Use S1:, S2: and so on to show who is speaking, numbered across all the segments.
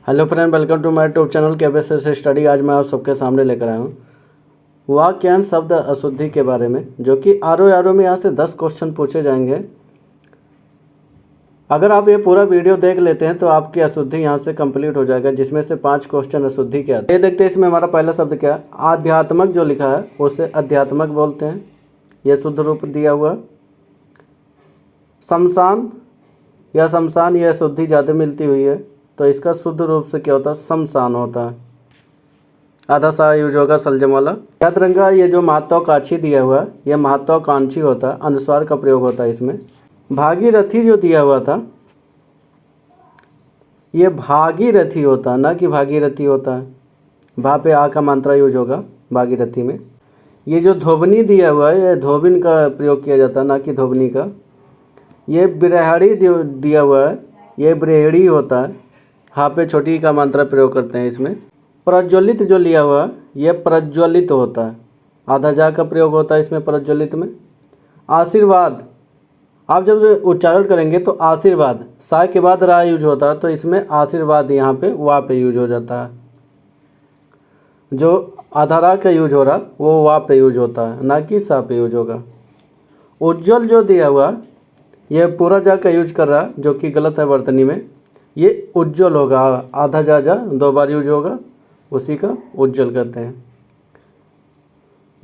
S1: Hello friend, welcome to my YouTube channel KBS study. आज मैं आप सबके सामने लेकर आया हूँ वाक्यांश शब्द अशुद्धि के बारे में, जो कि आरो में यहाँ से 10 क्वेश्चन पूछे जाएंगे। अगर आप ये पूरा वीडियो देख लेते हैं तो आपकी अशुद्धि यहाँ से कंप्लीट हो जाएगा, जिसमें से 5 क्वेश्चन अशुद्धि के आते हैं। ये देखते हैं इसमें हमारा पहला शब्द क्या है। आध्यात्मक जो लिखा है उसे अध्यात्मक बोलते हैं, यह शुद्ध रूप दिया हुआ। शमशान या शमशान, यह अशुद्धि ज़्यादा मिलती हुई है, तो इसका शुद्ध रूप से क्या होता है, शमशान होता है। आधा सा यूज होगा सलजम वाला। याद रंगा, ये जो महत्वाकांक्षी दिया हुआ है यह महत्वाकांक्षी होता है, अनुस्वार का प्रयोग होता है इसमें। भागीरथी जो दिया हुआ था ये भागीरथी होता है, ना कि भागीरथी होता है। भा पे आ का मात्रा यूज होगा भागीरथी में। ये जो धोबनी दिया हुआ है यह धोबिन का प्रयोग किया जाता है, ना कि धोबनी का। ये बिरहड़ी दिया हुआ है, ये ब्रेहड़ी होता है। हाँ पे छोटी का मात्रा प्रयोग करते हैं इसमें। प्रज्वलित जो लिया हुआ यह प्रज्वलित होता है, आधा जा का प्रयोग होता है इसमें प्रज्वलित में। आशीर्वाद, आप जब उच्चारण करेंगे तो आशीर्वाद, सा के बाद रा यूज होता है, तो इसमें आशीर्वाद यहाँ पे वा पे यूज हो जाता है। जो आधा रा का यूज हो रहा वो वा पे यूज होता है, ना कि सा पे यूज होगा। उज्ज्वल जो दिया हुआ यह पूरा जा का यूज कर रहा, जो कि गलत है वर्तनी में। ये उज्ज्वल होगा, आधा जा 2 बार यूज होगा, उसी का उज्ज्वल कहते हैं।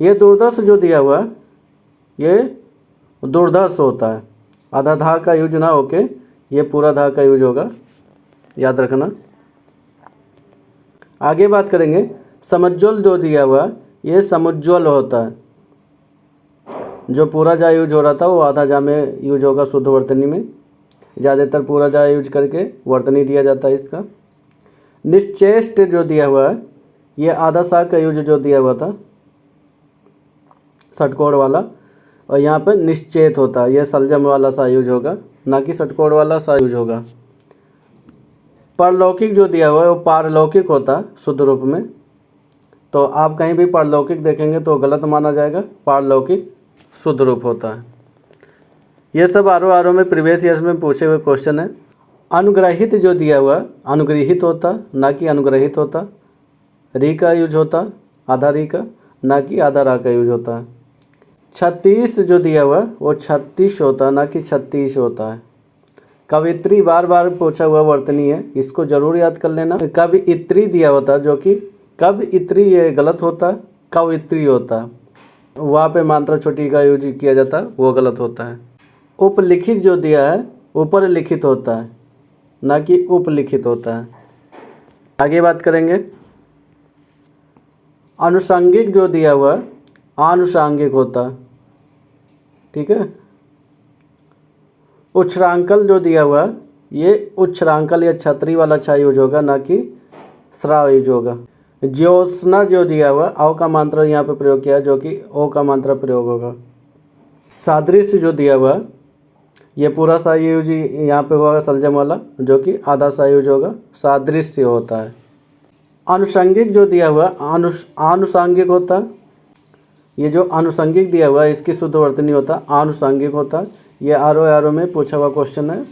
S1: ये दुर्दर्श जो दिया हुआ ये दुर्दर्श होता है, आधा धा का यूज ना होके ये पूरा धा का यूज होगा, याद रखना। आगे बात करेंगे, समुज्ज्वल जो दिया हुआ ये समुज्ज्वल होता है। जो पूरा जा यूज हो रहा था वो आधा जा में यूज होगा शुद्ध वर्तनी में। ज़्यादातर पूरा जा यूज करके वर्तनी दिया जाता है इसका। निश्चेष्ट जो दिया हुआ है ये आधा सा का यूज जो दिया हुआ था षटकोण वाला, और यहाँ पर निश्चेत होता है, यह सलजम वाला सा यूज होगा, ना कि षटकोण वाला सा यूज होगा। परलौकिक जो दिया हुआ है वो पारलौकिक होता है शुद्ध रूप में, तो आप कहीं भी पारलौकिक देखेंगे तो गलत माना जाएगा। पारलौकिक शुद्ध रूप होता है। ये सब आरो में प्रीवियस ईयर्स में पूछे हुए क्वेश्चन है। अनुग्रहित जो दिया हुआ अनुग्रहित होता, ना कि अनुग्रहित होता। री का यूज होता, आधा री का, ना कि आधा रा का यूज होता है। 36 जो दिया हुआ वो 36 होता, ना कि 36 होता है। कवित्री बार बार पूछा हुआ वर्तनी है, इसको जरूर याद कर लेना। कवित्री दिया होता, जो कि कवित्री ये गलत होता, कवित्री होता। वहाँ पे मात्रा छोटी का यूज किया जाता, वो गलत होता है। उपलिखित जो दिया है ऊपर लिखित होता है, ना कि उपलिखित होता है। आगे बात करेंगे, आनुषंगिक जो दिया हुआ आनुषंगिक होता, ठीक है। उच्छ्रांकल जो दिया हुआ ये उच्छ्रांकल या छतरी वाला छा यूज होगा, ना कि श्राव यूज होगा। ज्योत्सना जो दिया हुआ औ का मात्रा यहाँ पे प्रयोग किया, जो कि ओ का मात्रा प्रयोग होगा। सादृश्य जो दिया हुआ ये पूरा सा यूज यहाँ पे होगा सलजम वाला, जो कि आधा सा यूज होगा, सादृश्य होता है। आनुषंगिक जो दिया हुआ आनुषंगिक होता है। ये जो आनुषंगिक दिया हुआ है इसकी शुद्ध वर्तनी होता आनुषंगिक होता। ये आरो में पूछा हुआ क्वेश्चन है।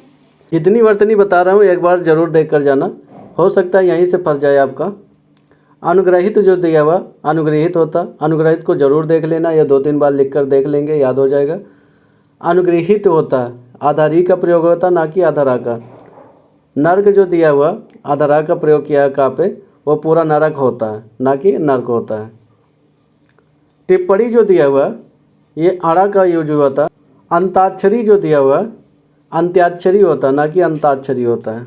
S1: जितनी वर्तनी बता रहा हूँ एक बार जरूर देख कर जाना, हो सकता है यहीं से फंस जाए आपका। अनुग्रहित जो दिया हुआ अनुग्रहित होता, अनुग्रहित को जरूर देख लेना, या 2-3 बार लिख कर देख लेंगे, याद हो जाएगा। अनुग्रहित होता है, आधा री का प्रयोग होता, ना कि आधा रा का। नर्क जो दिया हुआ आधा रा का प्रयोग किया है का पे, वो पूरा नरक होता है, ना कि नर्क होता है। टिप्पणी जो दिया हुआ ये आड़ा का यूज हुआ था। अंताक्षरी जो दिया हुआ अंत्याक्षरी होता, ना कि अंताक्षरी होता है।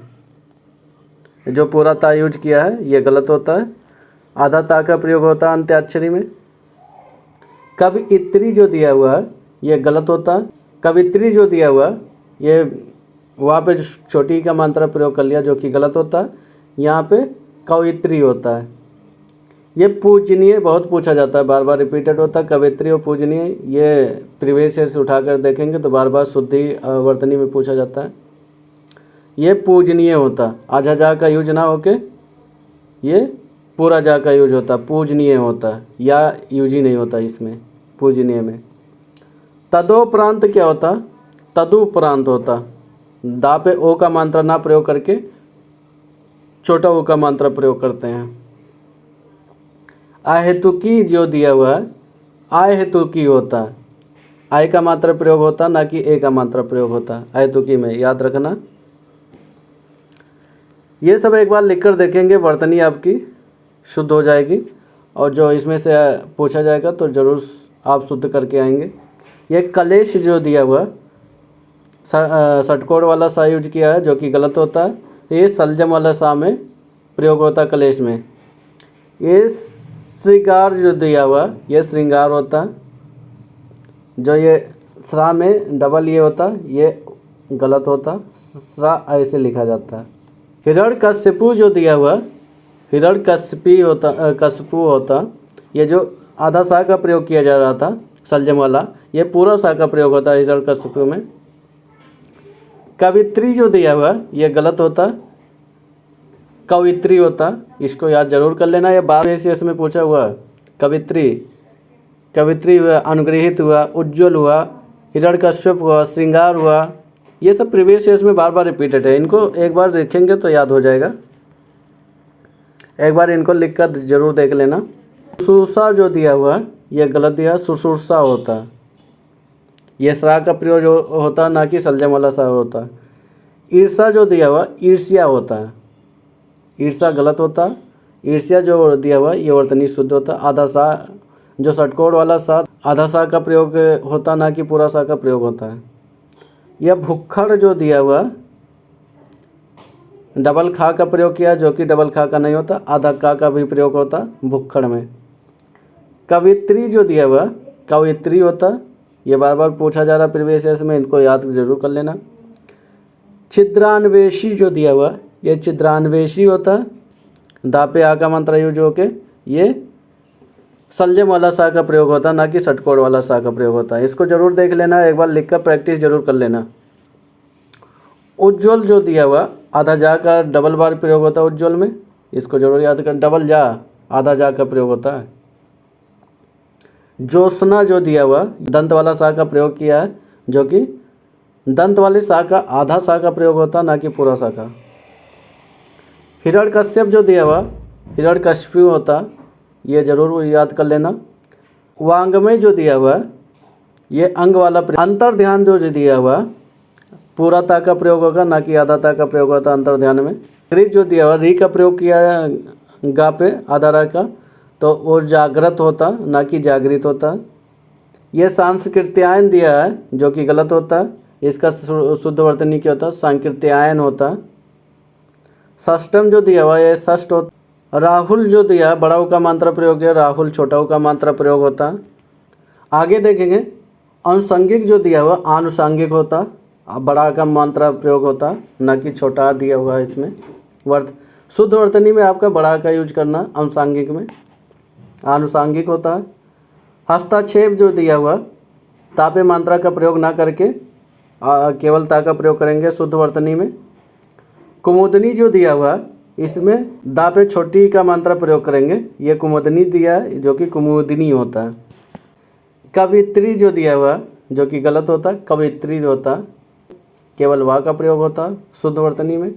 S1: जो पूरा ता यूज किया है ये गलत होता है, आधा ता का प्रयोग होता है अंत्याक्षरी में। कवित्री जो दिया हुआ है ये गलत होता है। कवित्री जो दिया हुआ ये वहाँ पे छोटी का मात्रा प्रयोग कर लिया, जो कि गलत होता है। यहाँ पे कवित्री होता है। ये पूजनीय बहुत पूछा जाता है, बार बार रिपीटेड होता है। कवित्री और पूजनीय ये प्रीवियस ईयर से उठाकर देखेंगे तो बार बार शुद्धि वर्तनी में पूछा जाता है। ये पूजनीय होता, आधा जा का यूज ना होके ये पूरा जा का यूज होता, पूजनीय होता, या यूज ही नहीं होता इसमें पूजनीय में। तदोपरांत क्या होता, तदुपरांत होता। दा पे ओ का मात्रा ना प्रयोग करके छोटा ऊ का मात्रा प्रयोग करते हैं। अहेतुकी जो दिया हुआ है अहेतुकी होता है, आय का मात्रा प्रयोग होता ना कि ए का मात्रा प्रयोग होता अहेतुकी में, याद रखना। ये सब एक बार लिखकर देखेंगे, वर्तनी आपकी शुद्ध हो जाएगी और जो इसमें से पूछा जाएगा तो ज़रूर आप शुद्ध करके आएंगे। ये कलेश जो दिया हुआ षटकोण वाला सा यूज किया है जो कि गलत होता है। ये सलजम वाला सा में प्रयोग होता है कलेश में। ये श्रृंगार जो दिया हुआ ये श्रृंगार होता है, जो ये श्रा में डबल ये होता ये गलत होता, श्रा ऐसे लिखा जाता है। हिरण्यकशिपु जो दिया हुआ हिरण्यकशिपी होता कशपु होता, ये जो आधा सा का प्रयोग किया जा रहा था सलजम वाला, ये पूरा सा का प्रयोग होता है हिरण्यकशिपु में। कवित्री जो दिया हुआ ये गलत होता, कवित्री होता, इसको याद जरूर कर लेना। ये 12 में पूछा हुआ कवित्री, कवित्री हुआ, अनुग्रहित हुआ, उज्ज्वल हुआ, हिरण्यकश्यप हुआ, श्रृंगार हुआ, ये सब प्रीवियस ईयर्स में बार बार रिपीटेड है। इनको एक बार देखेंगे तो याद हो जाएगा, एक बार इनको लिख कर जरूर देख लेना। सुरसा जो दिया हुआ ये गलत दिया, सुसुरसा होता, ये श्रा का प्रयोग जो होता ना कि सलजम वाला सा होता। ईर्षा जो दिया हुआ ईर्ष्या होता है, ईर्षा गलत होता, ईर्ष्या जो दिया हुआ ये वर्तनी शुद्ध होता। आधा सा जो षटकोण वाला सा आधा सा का प्रयोग होता ना कि पूरा सा का प्रयोग होता है। यह भुक्खड़ जो दिया हुआ डबल खा का प्रयोग किया जो कि डबल खा का नहीं होता, आधा का भी प्रयोग होता भुक्खड़ में। कवित्री जो दिया हुआ कवित्री होता, ये बार बार पूछा जा रहा प्रीवियस ईयर्स में, इनको याद जरूर कर लेना। छिद्रान्वेषी जो दिया हुआ ये छिद्रान्वेषी होता, दापे आ का मंत्र यूज होके ये सलजम वाला सा का प्रयोग होता ना कि षटकोण वाला सा का प्रयोग होता है। इसको जरूर देख लेना, एक बार लिखकर प्रैक्टिस जरूर कर लेना। उज्ज्वल जो दिया हुआ आधा जा का डबल बार प्रयोग होता है उज्ज्वल में, इसको जरूर याद कर, डबल जा आधा जा का प्रयोग होता है। ज्योत्सना जो दिया हुआ दंत वाला सा का प्रयोग किया है जो कि दंत वाले सा का आधा सा का प्रयोग होता ना कि पूरा सा का। हिरण्यकश्यप जो दिया हुआ हिरण्यकशिपु होता, ये जरूर याद कर लेना। वांग्मय जो दिया हुआ ये अंग वाला अंतर ध्यान जो दिया हुआ पूरा ता का प्रयोग होगा ना कि आधा ता का प्रयोग होता अंतर ध्यान में। कृत जो दिया हुआ री का प्रयोग किया गा पे आधा रा का, तो वो जागृत होता ना कि जागृत होता। ये सांस्कृत्यायन दिया है जो कि गलत होता, इसका शुद्ध वर्तनी क्या होता सांकृत्यायन होता। षष्टम जो दिया हुआ ये षष्ठ होता। राहुल जो दिया बड़ा ऊ का मात्रा प्रयोग है, राहुल छोटा ऊ का मात्रा प्रयोग होता। आगे देखेंगे अनुषंगिक जो दिया हुआ आनुषंगिक होता, बड़ा का मात्रा प्रयोग होता ना कि छोटा दिया हुआ है इसमें। शुद्ध वर्तनी में आपका बड़ा का यूज करना, अनुषंगिक में आनुषंगिक होता है। हस्तक्षेप जो दिया हुआ तापे मात्रा का प्रयोग ना करके केवल ता का प्रयोग करेंगे शुद्ध वर्तनी में। कुमुदनी जो दिया हुआ इसमें दा पे छोटी का मात्रा प्रयोग करेंगे, ये कुमुदनी दिया है जो कि कुमुदिनी होता है। कवित्री जो दिया हुआ जो कि गलत होता, कवित्री होता, केवल वा का प्रयोग होता शुद्ध वर्तनी में।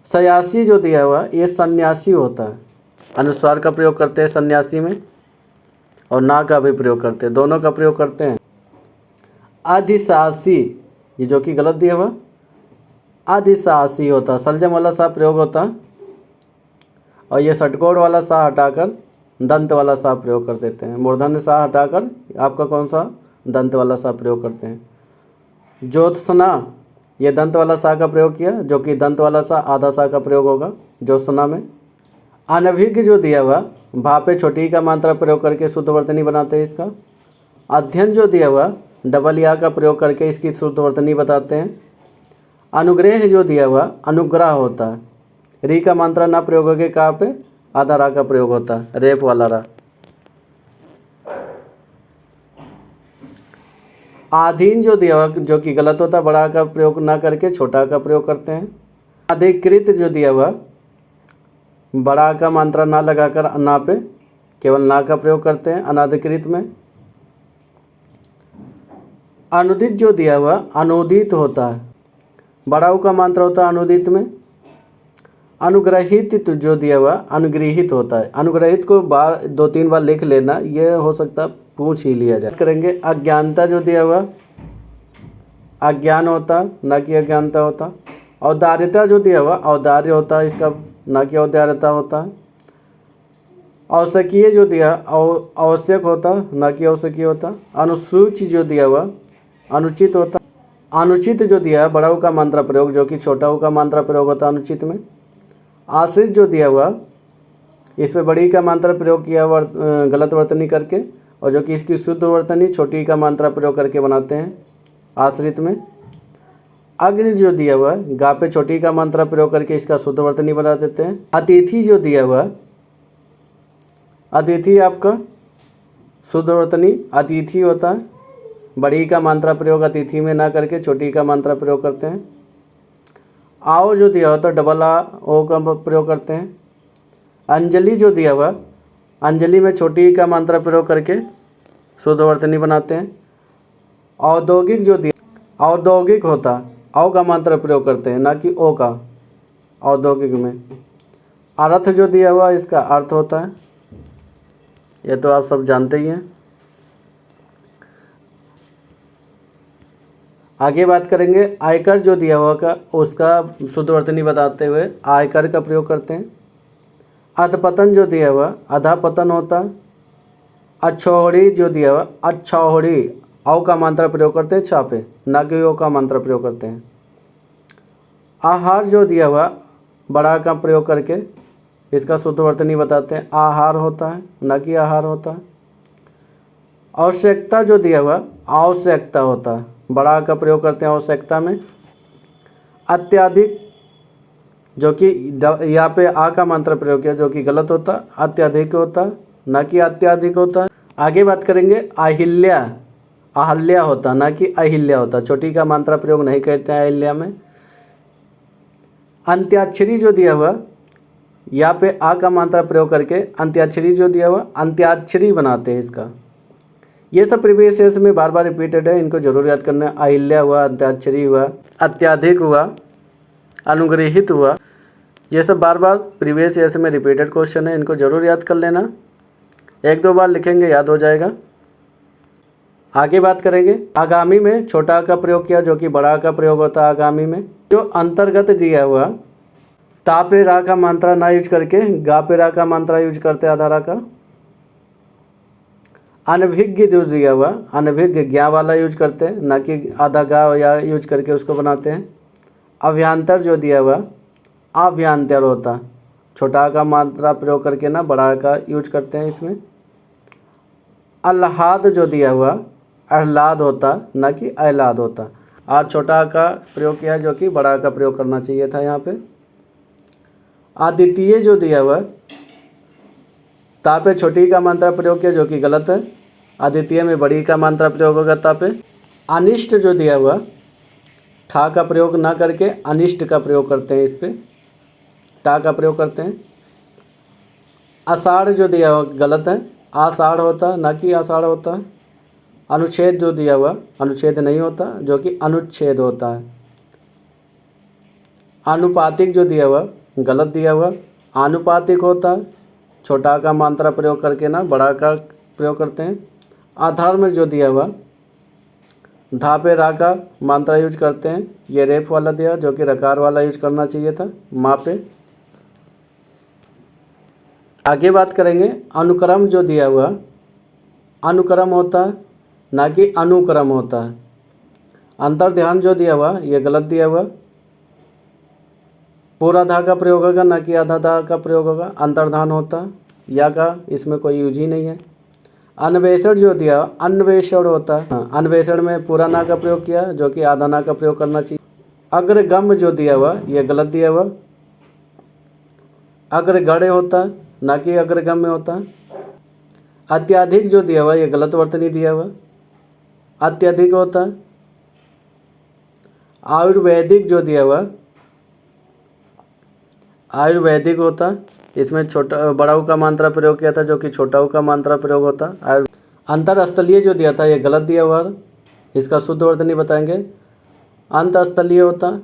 S1: सयासी जो दिया हुआ ये सन्यासी होता है, अनुस्वार का प्रयोग करते हैं सन्यासी में और ना का भी प्रयोग करते हैं, दोनों का प्रयोग करते हैं। अधिशासी ये जो कि गलत दिया हुआ अधिशासी होता, सलजम वाला सा प्रयोग होता और ये षटकोण वाला सा हटाकर दंत वाला सा प्रयोग कर देते हैं। मूर्धन्य सा हटाकर आपका कौन सा दंत वाला सा प्रयोग करते हैं। ज्योत्सना ये दंत वाला सा का प्रयोग किया जो कि दंत वाला सा आधा सा का प्रयोग होगा ज्योत्सना में। अनभिज्ञ जो दिया हुआ भापे छोटी का मात्रा प्रयोग करके शुद्ध वर्तनी बनाते हैं इसका। अध्ययन जो दिया हुआ डबल या का प्रयोग करके इसकी शुद्ध वर्तनी बताते हैं। अनुग्रह जो दिया हुआ अनुग्रह होता है, री का मात्रा ना प्रयोग होके का पे आधा रा का प्रयोग होता है, रेप वाला रा। आधीन जो दिया हुआ जो कि गलत होता, बड़ा का प्रयोग ना करके छोटा का प्रयोग करते हैं। अधिकृत जो दिया हुआ बड़ा का मात्रा ना लगाकर ना पे केवल ना का प्रयोग करते हैं अनाधिकृत में। अनुदित जो दिया हुआ अनुदित होता है, बड़ा ऊ का मात्रा होता है अनुदित में अनुग्रहित तो जो दिया हुआ अनुग्रहित होता है। अनुग्रहित को बार 2-3 बार लिख लेना, ये हो सकता है पूछ ही लिया जाए। करेंगे अज्ञानता जो दिया हुआ अज्ञान होता ना कि अज्ञानता होता। औदार्यता जो दिया हुआ औदार्य होता है इसका, ना कि औदार्यता होता है। आवश्यकीय जो दिया आवश्यक होता ना कि आवश्यकीय होता। अनुसूची जो दिया हुआ अनुचित होता। अनुचित जो दिया है बड़ा ऊ का मात्रा प्रयोग जो कि छोटा ऊ का मात्रा प्रयोग होता है अनुचित में। आश्रित जो दिया हुआ इसमें बड़ी का मात्रा प्रयोग किया गलत वर्तनी करके, और जो कि इसकी शुद्ध वर्तनी छोटी का मात्रा प्रयोग करके बनाते हैं आश्रित में। अग्नि जो दिया हुआ गा पे छोटी का मात्रा प्रयोग करके इसका शुद्ध वर्तनी बना देते हैं। अतिथि जो दिया हुआ अतिथि आपका शुद्ध वर्तनी अतिथि होता है। बड़ी का मात्रा प्रयोग अतिथि में ना करके छोटी का मात्रा प्रयोग करते हैं। आओ जो दिया होता डबल आ ओ का प्रयोग करते हैं। अंजलि जो दिया हुआ अंजलि में छोटी का मात्रा प्रयोग करके शुद्ध वर्तनी बनाते हैं। औद्योगिक जो दिया औद्योगिक होता औ का मात्रा प्रयोग करते हैं ना कि ओ का औद्योगिक में। अर्थ जो दिया हुआ इसका अर्थ होता है, ये तो आप सब जानते ही हैं। आगे बात करेंगे आयकर जो दिया हुआ का उसका शुद्ध वर्तनी बताते हुए आयकर का प्रयोग करते हैं। अधपतन जो दिया हुआ अधापतन होता। अछौड़ी जो दिया हुआ अछौड़ी औ का मात्रा प्रयोग करते हैं छापे ना कि ओ का मात्रा प्रयोग करते हैं। आहार जो दिया हुआ बड़ा का प्रयोग करके इसका शुद्ध वर्तनी बताते हैं आहार होता है ना कि आहार होता है। आवश्यकता जो दिया हुआ आवश्यकता होता है, बड़ा का प्रयोग करते हैं आवश्यकता में। अत्यधिक जो कि यहाँ पे आ का मात्रा प्रयोग किया जो कि गलत होता, अत्यधिक होता ना कि अत्यधिक होता। आगे बात करेंगे अहिल्या अहल्या होता ना कि अहिल्या होता, छोटी का मात्रा प्रयोग नहीं करते हैं अहिल्या में। अंत्याक्षरी जो दिया हुआ यहाँ पे आ का मात्रा प्रयोग करके अंत्याक्षरी जो दिया हुआ अंत्याक्षरी बनाते हैं इसका। ये सब प्रीवियस ईयर्स में बार बार रिपीटेड है, इनको जरूर याद करना है। अहिल्या हुआ अंत्याक्षरी हुआ अत्याधिक हुआ अनुग्रहित हुआ, ये सब बार बार प्रीवियस ईयर्स में रिपीटेड क्वेश्चन है, इनको जरूर याद कर लेना। 1-2 बार लिखेंगे याद हो जाएगा। आगे बात करेंगे आगामी में छोटा का प्रयोग किया जो कि बड़ा का प्रयोग होता है आगामी में। जो अंतर्गत दिया हुआ ता पे रा का मात्रा ना यूज करके गा पे रा का मात्रा यूज करते आधारा का। अनभिज्ञ जो दिया हुआ अनभिज्ञ ज्ञा वाला यूज करते हैं ना कि आधा गा या यूज करके उसको बनाते हैं। अभ्यंतर जो दिया हुआ अभ्यंतर होता, छोटा का मात्रा प्रयोग करके ना बड़ा का यूज करते हैं इसमें। आह्लाद जो दिया हुआ आह्लाद होता ना कि आह्लाद होता, आज छोटा का प्रयोग किया जो कि बड़ा का प्रयोग करना चाहिए था यहाँ पे। अद्वितीय जो दिया हुआ ता पे छोटी का मात्रा प्रयोग किया जो कि गलत है, अद्वितीय में बड़ी का मात्रा प्रयोग होगा ता पे। अनिष्ट जो दिया हुआ ठा का प्रयोग ना करके अनिष्ट का प्रयोग करते हैं, इस पे टा का प्रयोग करते हैं। आषाढ़ जो दिया हुआ गलत है, आषाढ़ होता ना कि आषाढ़ होता है। अनुच्छेद जो दिया हुआ अनुच्छेद नहीं होता जो कि अनुच्छेद होता है। आनुपातिक जो दिया हुआ गलत दिया हुआ आनुपातिक होता है, छोटा का मात्रा प्रयोग करके ना बड़ा का प्रयोग करते हैं। अधर्म जो दिया हुआ धा पे रा का मात्रा यूज करते हैं, ये रेफ वाला दिया जो कि रकार वाला यूज करना चाहिए था माँ पे। आगे बात करेंगे अनुक्रम जो दिया हुआ अनुक्रम होता है ना कि अनुक्रम होता है। अंतर ध्यान जो दिया हुआ ये गलत दिया हुआ, पूरा धा का प्रयोग होगा ना कि आधा धा का प्रयोग होगा। अंतर्धान होता या का इसमें कोई यूज ही नहीं है। अन्वेषण जो दिया अन्वेषण होता है, हाँ, अन्वेषण में पूरा ना का प्रयोग किया जो कि आधा ना का प्रयोग करना चाहिए। अग्रगम जो दिया हुआ ये गलत दिया हुआ, अग्रगण्य होता है ना कि अग्रगम में होता है। अत्यधिक जो दिया हुआ ये गलत वर्तनी दिया हुआ, अत्यधिक होता है। आयुर्वेदिक जो दिया हुआ आयुर्वेदिक होता, इसमें छोटा बड़ा ऊ का मात्रा प्रयोग किया था जो कि छोटा ऊ का मात्रा प्रयोग होता। अंतरस्थलीय जो दिया था ये गलत दिया हुआ, इसका शुद्ध वर्तनी बताएंगे। अंतस्थलीय होता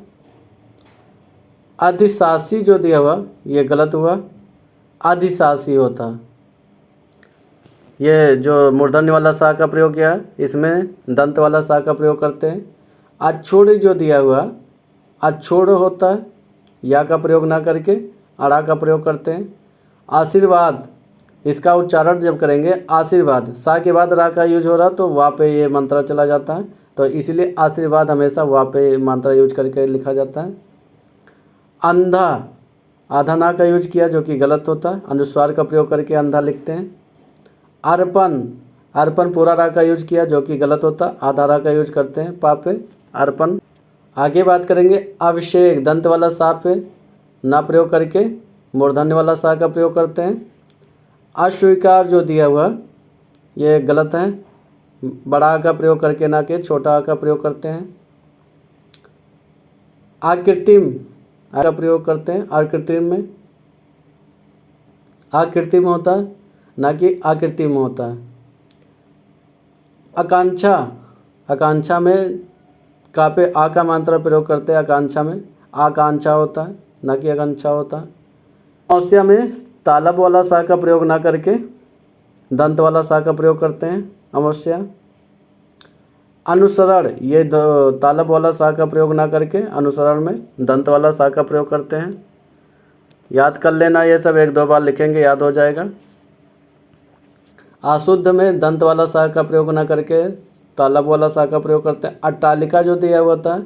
S1: अधिशासी जो दिया हुआ ये गलत हुआ, अधिशासी होता। ये जो मूर्धन्य वाला सा का प्रयोग किया है इसमें दंत वाला सा का प्रयोग करते हैं। अक्षोड़ जो दिया हुआ अक्षोड़ होता है, या का प्रयोग ना करके अड़ा का प्रयोग करते हैं। आशीर्वाद, इसका उच्चारण जब करेंगे आशीर्वाद, सा के बाद रा का यूज हो रहा तो वहाँ पे ये मंत्रा चला जाता है, तो इसीलिए आशीर्वाद हमेशा वहाँ पे मंत्रा यूज करके लिखा जाता है। अंधा, आधा ना का यूज किया जो कि गलत होता है, अनुस्वार का प्रयोग करके अंधा लिखते हैं। अर्पण, अर्पण पूरा रा का यूज किया जो कि गलत होता, आधा रा का यूज करते हैं पा पे अर्पण। आगे बात करेंगे अभिषेक, दंत वाला सा पे ना प्रयोग करके मूर्धन्य वाला सा का प्रयोग करते हैं। अस्वीकार जो दिया हुआ ये गलत है, बड़ा आ का प्रयोग करके ना के छोटा आ का प्रयोग करते हैं। आकृतिम आ का प्रयोग करते हैं, आकृतिम में आकृतिम होता है ना कि आकृतिम होता है। आकांक्षा, आकांक्षा में का पे आ का मात्रा प्रयोग करते हैं, आकांक्षा में आकांक्षा होता है ना कि आकांक्षा होता है। अमावस्या में तालब वाला सा का प्रयोग ना करके दंत वाला सा का प्रयोग करते हैं अमावस्या। अनुसरण, ये तालब वाला सा का प्रयोग ना करके अनुसरण में दंत वाला सा का प्रयोग करते हैं। याद कर लेना, ये सब एक दो बार लिखेंगे याद हो जाएगा। अशुद्ध में दंत वाला सा का प्रयोग ना करके तालब वाला सा का प्रयोग करते हैं। अट्टालिका जो दिया हुआ होता है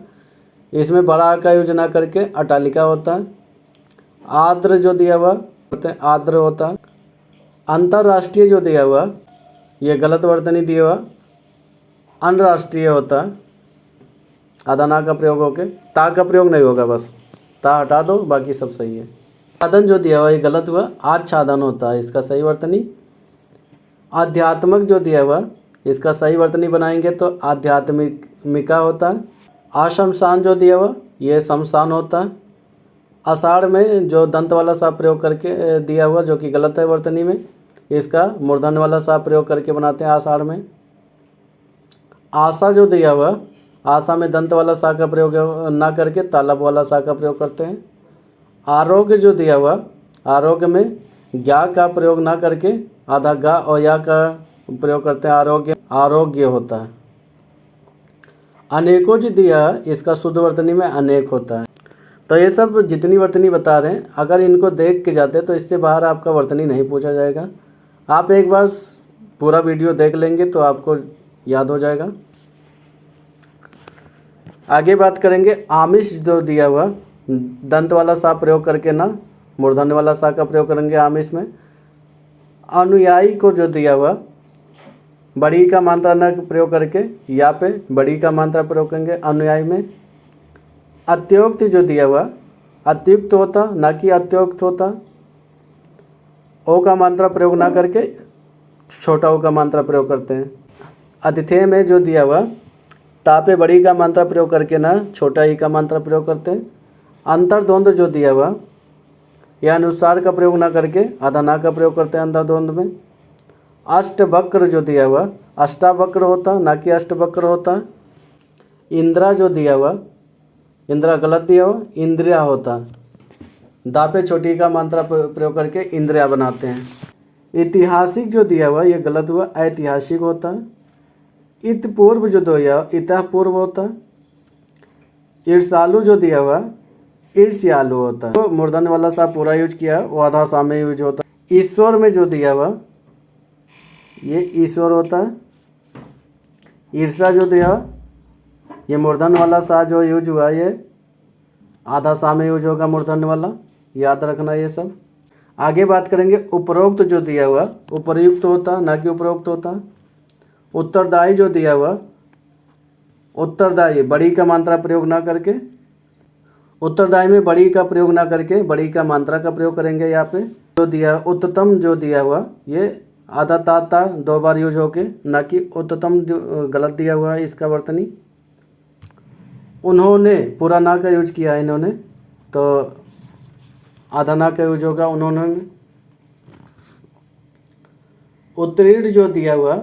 S1: इसमें बड़ा का यूज ना करके अट्टालिका होता है। आर्द्र जो दिया हुआ आर्द्र होता है। अंतर्राष्ट्रीय जो दिया हुआ ये गलत वर्तनी दिया हुआ अनराष्ट्रीय होता है, आधा ना का प्रयोग होके ता का प्रयोग नहीं होगा, बस ता हटा दो बाकी सब सही है। साधन जो दिया हुआ ये गलत हुआ, आच्छादन होता है इसका सही वर्तनी। आध्यात्मक जो दिया हुआ इसका सही वर्तनी बनाएंगे तो आध्यात्मिका होता है। आशमशान जो दिया हुआ ये शमशान होता है। आषाढ़ में जो दंत वाला सा प्रयोग करके दिया हुआ जो कि गलत है वर्तनी में, इसका मूर्धन्य वाला सा प्रयोग करके बनाते हैं आषाढ़ में। आशा जो दिया हुआ आशा में दंत वाला सा का प्रयोग ना करके तालब वाला सा का प्रयोग करते हैं। आरोग्य जो दिया हुआ आरोग्य में ज्ञा का प्रयोग ना करके आधा गा और या का प्रयोग करते हैं, आरोग्य आरोग्य होता है। अनेकों जो दिया इसका शुद्ध वर्तनी में अनेक होता है। तो ये सब जितनी वर्तनी बता रहे हैं अगर इनको देख के जाते तो इससे बाहर आपका वर्तनी नहीं पूछा जाएगा। आप एक बार पूरा वीडियो देख लेंगे तो आपको याद हो जाएगा। आगे बात करेंगे आमिष जो दिया हुआ दंत वाला सा प्रयोग करके ना मूर्धन्य वाला सा का प्रयोग करेंगे आमिष में। अनुयायी को जो दिया हुआ बड़ी का मात्रा न प्रयोग करके या पे बड़ी का मात्रा प्रयोग करेंगे अनुयायी में। अत्युक्त जो दिया हुआ अत्युक्त होता ना कि अत्युक्त होता, ओ का मात्रा प्रयोग ना करके छोटा ओ का मात्रा प्रयोग करते हैं। अतिथेय में जो दिया हुआ ता पे बड़ी का मात्रा प्रयोग करके ना छोटा ई का मात्रा प्रयोग करते हैं। अंतर्द्वंद जो दिया हुआ यह अनुसार का प्रयोग ना करके आधा ना का प्रयोग करते हैं अंतर्द्वंद में। अष्टवक्र जो दिया हुआ अष्टावक्र होता ना कि अष्टवक्र होता। इंद्रा जो दिया हुआ इंद्रा गलत दिया हुआ इंद्रिया होता, दा पे छोटी का मात्रा प्रयोग करके इंद्रिया बनाते हैं। ऐतिहासिक जो दिया हुआ ये गलत हुआ, ऐतिहासिक होता है। इत पूर्व जो दिया इतः पूर्व होता है। ईर्षालु जो दिया हुआ ईर्ष्यालु होता है। तो मूर्धन्य वाला सा पूरा यूज किया वो आधा सा में यूज होता है। ईश्वर में जो दिया हुआ ये ईश्वर होता है। ईर्षा जो दिया ये मूर्धन्य वाला सा जो यूज हुआ ये आधा सा में यूज होगा मूर्धन्य वाला, याद रखना ये सब। आगे बात करेंगे उपरोक्त जो दिया हुआ उपरयुक्त होता ना कि उपरोक्त होता। उत्तरदायी जो दिया हुआ उत्तरदायी बड़ी का मात्रा प्रयोग ना करके उत्तरदायी में बड़ी का प्रयोग ना करके बड़ी का मात्रा का प्रयोग करेंगे। यहाँ पे जो दिया उत्तम जो दिया हुआ ये आधा ता दो बार यूज होके ना कि उत्तम जो गलत दिया हुआ है इसका वर्तनी। उन्होंने पूरा ना का यूज किया है इन्होंने तो आधा ना का यूज होगा उन्होंने। उत्तीर्ण जो दिया हुआ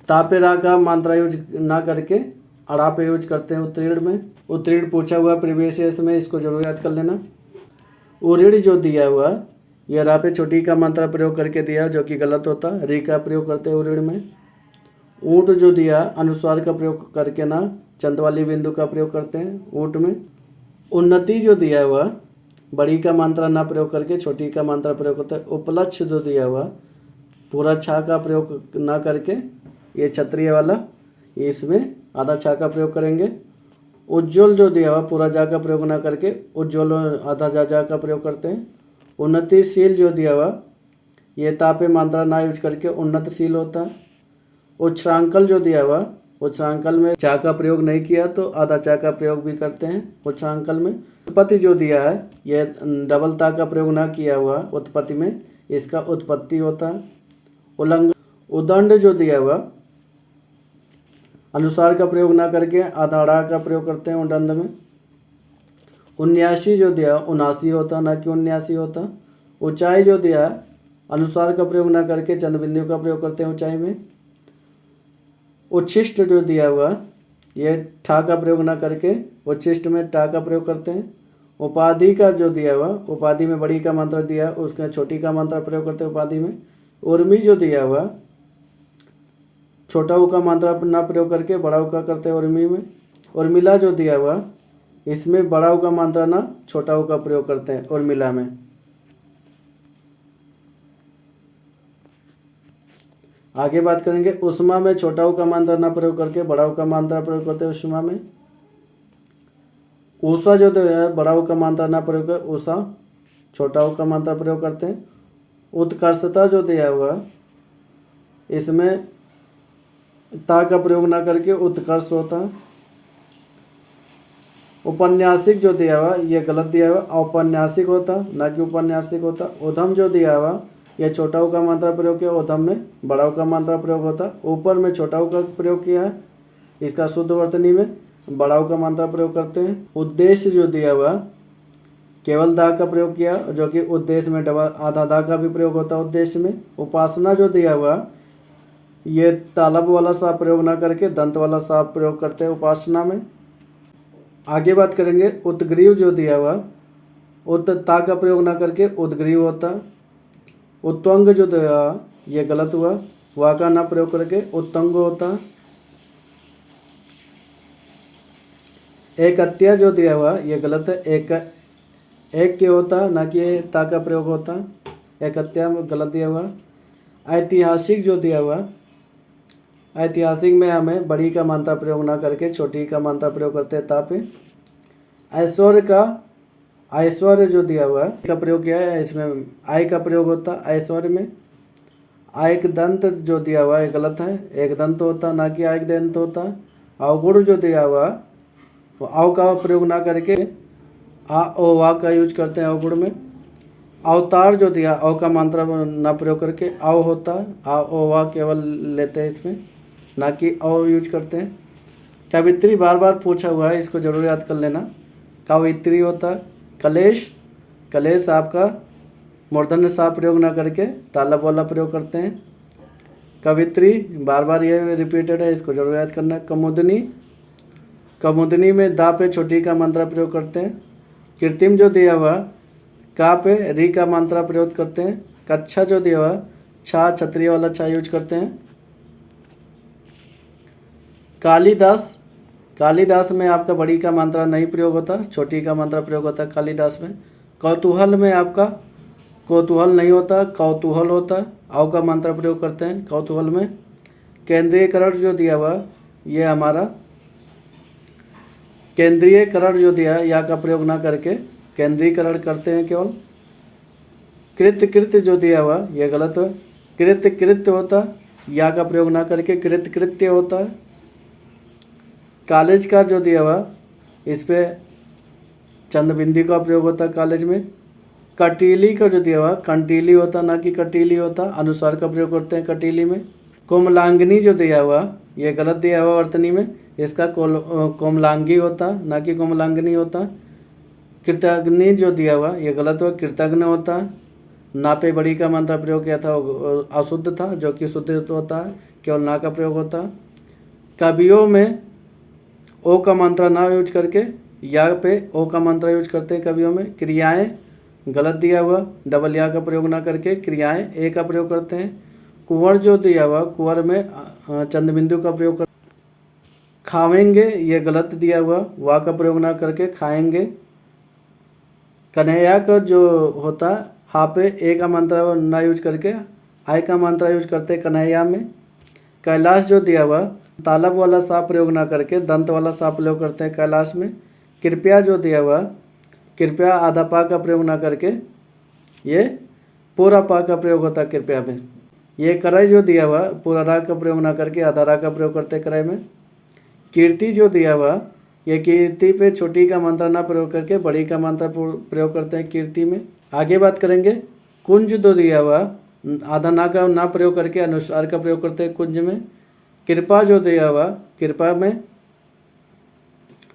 S1: तापेरा का मात्रा यूज ना करके अड़ा पे यूज करते हैं उत्तीर्ण में। उत्तीर्ण पूछा हुआ प्रीवियस ईयर्स में, इसको जरूर याद कर लेना। उरीड़ जो दिया हुआ यह रा पे छोटी का मात्रा प्रयोग करके दिया जो कि गलत होता, री का प्रयोग करते हैं उरीड़ में। ऊँट जो दिया अनुस्वार का प्रयोग करके ना चंद वाली बिंदु का प्रयोग करते हैं ऊँट में। उन्नति जो दिया हुआ बड़ी का मात्रा ना प्रयोग करके छोटी का मात्रा प्रयोग करते हैं। उपलक्ष्य जो दिया हुआ पूरा छा का प्रयोग ना करके ये क्षत्रिय वाला इसमें आधा छा का प्रयोग करेंगे। उज्ज्वल जो दिया हुआ पूरा जा का प्रयोग ना करके उज्ज्वल आधा जा का प्रयोग करते हैं। उन्नतिशील जो दिया हुआ ये ता पे मात्रा ना यूज करके उन्नतशील होता है। उच्छ्रांकल जो दिया हुआ उच्छ्रांकल में चा का प्रयोग नहीं किया तो आधा चा का प्रयोग भी करते हैं उच्छ्रांकल में। उत्पत्ति जो दिया है ये डबल ता का प्रयोग ना किया हुआ उत्पत्ति में, इसका उत्पत्ति होता है। उल्लंघन उदंड जो दिया हुआ अनुसार का प्रयोग ना करके आधा ड़ा का प्रयोग करते हैं उदंड में। 79 जो दिया 79 होता ना कि 79 होता। ऊंचाई जो दिया अनुसार का प्रयोग ना करके चंद बिंदु का प्रयोग करते हैं ऊंचाई में। उच्छिष्ट जो दिया हुआ ये ठा का प्रयोग ना करके उच्छिष्ट में टा का प्रयोग करते हैं। उपाधि का जो दिया हुआ उपाधि में बड़ी का मात्रा दिया उसमें छोटी का मात्रा प्रयोग करते हैं उपाधि में। उर्मी जो दिया हुआ छोटा ऊ का मात्रा ना प्रयोग करके बड़ा ऊ का करते हैं उर्मी में। उर्मिला जो दिया हुआ इसमें बड़ा ऊ का मात्रा ना छोटा ऊ का प्रयोग करते हैं उर्मिला में। आगे बात करेंगे उष्मा में छोटा ऊ का मात्रा ना प्रयोग करके बड़ा ऊ का मात्रा प्रयोग करते हैं उष्मा में। ऊषा जो है बड़ा ऊ का मात्रा ना प्रयोग कर ऊषा छोटा ऊ का मात्रा प्रयोग करते हैं। उत्कर्षता जो दिया हुआ इसमें ता का प्रयोग ना करके उत्कर्ष होता है। उपन्यासिक जो दिया हुआ ये गलत दिया हुआ औपन्यासिक होता ना कि उपन्यासिक होता। उधम जो दिया हुआ यह छोटा ऊ का मात्रा प्रयोग किया उधम में बड़ा ऊ का मात्रा प्रयोग होता। ऊपर में छोटा ऊ का प्रयोग किया है इसका शुद्ध वर्तनी में बड़ा ऊ का मात्रा प्रयोग करते हैं। उद्देश्य जो दिया हुआ केवल दा का प्रयोग किया जो कि उद्देश्य में डबल आधा दा का भी प्रयोग होता है उद्देश्य में। उपासना जो दिया हुआ ये तालब वाला सा प्रयोग ना करके दंत वाला सा प्रयोग करते हैं उपासना में। आगे बात करेंगे उत्ग्रीव जो दिया हुआ उत ता का प्रयोग ना करके उद्ग्रीव होता। उत्तंग जो दिया ये गलत हुआ वा का ना प्रयोग करके उत्तंग होता। एकत्या जो दिया हुआ ये गलत है एक के होता ना कि ता का प्रयोग होता। एकत्या गलत दिया हुआ। ऐतिहासिक जो दिया हुआ ऐतिहासिक में हमें बड़ी का मात्रा प्रयोग ना करके छोटी का मात्रा प्रयोग करते हैं ता पे। ऐश्वर्य का ऐश्वर्य जो दिया हुआ है का प्रयोग किया है इसमें आय का प्रयोग होता ऐश्वर्य में। आयक दंत जो दिया हुआ है गलत है एक दंत होता ना कि आयक दंत होता। अवगुण जो दिया हुआ वो आव का प्रयोग ना करके आ ओ वा का यूज करते हैं अवगुण में। अवतार जो दिया अव का मात्रा ना प्रयोग करके अव होता आ ओ वा केवल लेते हैं इसमें ना कि अव यूज करते हैं। कवित्री बार बार पूछा हुआ है इसको जरूर याद कर लेना। कवित्री होता कलेश कलेश आपका मूर्धन्य सा प्रयोग ना करके तालब वाला प्रयोग करते हैं। कवित्री बार बार ये रिपीटेड है इसको जरूर याद करना। कमुदनी कमुदनी में दा पे छोटी का मात्रा प्रयोग करते हैं। कृत्रिम जो दिया हुआ का पे री का मात्रा प्रयोग करते हैं। कच्छा जो दिया हुआ छा क्षत्रिय वाला छा यूज करते हैं। कालिदास कालिदास में आपका बड़ी का मात्रा नहीं प्रयोग होता छोटी का मात्रा प्रयोग होता है कालिदास में। कौतूहल में आपका कौतूहल नहीं होता कौतूहल होता आव का मात्रा प्रयोग करते हैं कौतूहल में। केंद्रीयकरण जो दिया हुआ ये हमारा केंद्रीयकरण जो दिया या का प्रयोग ना करके केंद्रीकरण करते हैं केवल। कृत्य कृत्य जो दिया हुआ यह गलत है कृत्य कृत्य होता या का प्रयोग ना करके कृत्य कृत्य होता है। कॉलेज का जो दिया हुआ इस पे चंद बिंदी का प्रयोग होता है कॉलेज में। कटीली का जो दिया हुआ कंटीली होता ना कि कटीली होता अनुसार का प्रयोग करते हैं कटीली में। कोमलांगनी जो दिया हुआ ये गलत दिया हुआ वर्तनी में इसका कोमलांगी होता ना कि कोमलांगनी होता। कृतज्ञ जो दिया हुआ ये गलत हुआ कृतज्ञ होता है। ना पे बड़ी का मात्रा प्रयोग किया था अशुद्ध था जो कि शुद्ध होता है केवल ना का प्रयोग होता है। कवियों में ओ का मात्रा ना यूज करके या पे ओ का मात्रा यूज करते हैं कवियों में। क्रियाएं गलत दिया हुआ, डबल या का प्रयोग ना करके क्रियाएं ए का प्रयोग करते हैं। कुंवर जो दिया हुआ, कुंवर में चंद्र बिंदु का प्रयोग कर। खावेंगे ये गलत दिया हुआ, वा का प्रयोग ना करके खाएंगे। कन्हैया का जो होता हा पे ए का मात्रा ना यूज करके आई का मात्रा यूज करते हैं कन्हैया में। कैलाश जो दिया हुआ, तालब वाला सा प्रयोग ना करके दंत वाला सा प्रयोग करते हैं कैलाश में। कृपया जो दिया हुआ, कृपया आधा पा का प्रयोग ना करके ये पूरा पा का प्रयोग होता है कृपया में। ये करय जो दिया हुआ, पूरा रा का प्रयोग ना करके आधा रा का प्रयोग करते हैं करय में। कीर्ति जो दिया हुआ, ये कीर्ति पे छोटी का मात्रा ना प्रयोग करके बड़ी का मात्रा प्रयोग करते हैं कीर्ति में। आगे बात करेंगे कुंज जो दिया हुआ, आधा ना का ना प्रयोग करके अनुस्वार का प्रयोग करते हैं कुंज में। कृपा जो दिया हुआ, कृपा में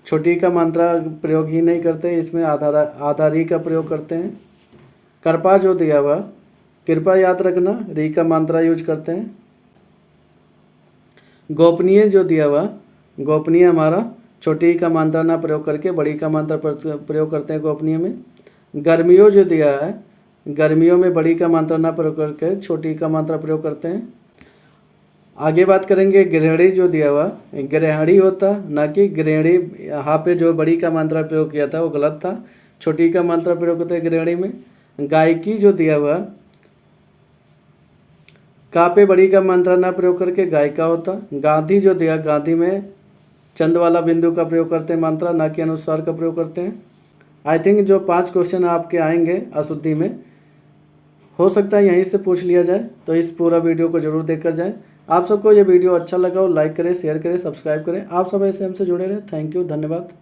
S1: छोटी का मात्रा प्रयोग ही नहीं करते, इसमें आधा री का प्रयोग करते हैं। कृपा जो दिया हुआ, कृपा याद रखना री का मात्रा यूज करते हैं। गोपनीय जो दिया हुआ, गोपनीय हमारा छोटी का मात्रा ना प्रयोग करके बड़ी का मात्रा प्रयोग करते हैं गोपनीय में। गर्मियों जो दिया है, गर्मियों में बड़ी का मात्रा ना प्रयोग करके छोटी का मात्रा प्रयोग करते हैं। आगे बात करेंगे गृहिणी जो दिया हुआ, गृहिणी होता ना कि गृहिणी। यहाँ पे जो बड़ी का मात्रा प्रयोग किया था वो गलत था, छोटी का मात्रा प्रयोग होता है गृहिणी में। गायकी जो दिया हुआ, का पे बड़ी का मात्रा ना प्रयोग करके गायिका होता। गांधी जो दिया, गांधी में चंद वाला बिंदु का प्रयोग करते हैं मात्रा, ना कि अनुस्वार का प्रयोग करते हैं। आई थिंक जो 5 क्वेश्चन आपके आएंगे अशुद्धि में, हो सकता है यहीं से पूछ लिया जाए, तो इस पूरा वीडियो को जरूर देख कर जाएं। आप सबको ये वीडियो अच्छा लगा हो लाइक करें, शेयर करें, सब्सक्राइब करें। आप सब ऐसे हमसे जुड़े रहें। थैंक यू, धन्यवाद।